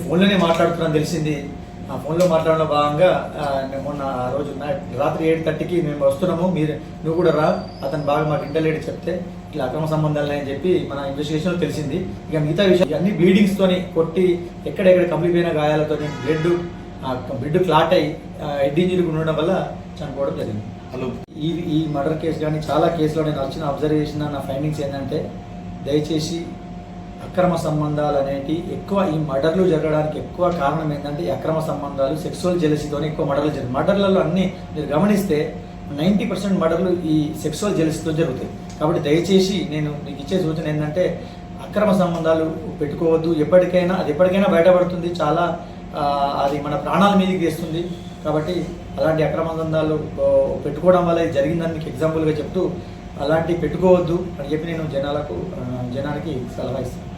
ఫోన్లోనే మాట్లాడుతున్నాను తెలిసింది. ఆ ఫోన్లో మాట్లాడడం భాగంగా మొన్న ఆ రోజు రాత్రి 7:30కి మేము వస్తున్నాము, నువ్వు కూడా రా, అతను బాగా మాకు ఇంటర్లేట్ చెప్తే ఇట్లా అక్రమ సంబంధాలు అని చెప్పి మన ఇన్వెస్టిగేషన్లో తెలిసింది. ఇక మిగతా విషయం అన్ని బ్లీడింగ్స్తోని కొట్టి ఎక్కడెక్కడ కమిలిపోయిన గాయాలతో బ్లడ్ క్లాట్ అయ్యి హెడ్ ఇంజరీ ఉండడం వల్ల చనిపోవడం జరిగింది. ఈ మర్డర్ కేసు కానీ చాలా కేసులో నేను వచ్చిన అబ్జర్వ్ చేసిన నా ఫైండింగ్స్ ఏంటంటే, దయచేసి అక్రమ సంబంధాలు అనేవి ఎక్కువ ఈ మర్డర్లు జరగడానికి ఎక్కువ కారణం ఏంటంటే ఈ అక్రమ సంబంధాలు, సెక్సువల్ జెలసీతోనే ఎక్కువ మర్డర్లు జరుగుతాయి. మర్డర్లలో అన్ని మీరు గమనిస్తే 90% మర్డర్లు ఈ సెక్సువల్ జెలసీతో జరుగుతాయి. కాబట్టి దయచేసి నేను మీకు ఇచ్చే సూచన ఏంటంటే అక్రమ సంబంధాలు పెట్టుకోవద్దు. ఎప్పటికైనా బయటపడుతుంది, చాలా అది మన ప్రాణాల మీదకి తెస్తుంది. కాబట్టి అలాంటి అక్రమ సంబంధాలు పెట్టుకోవడం వల్ల ఇది జరిగిందని మీకు ఎగ్జాంపుల్గా చెప్తూ అలాంటివి పెట్టుకోవద్దు అని చెప్పి నేను జనానికి సలహా ఇస్తాను.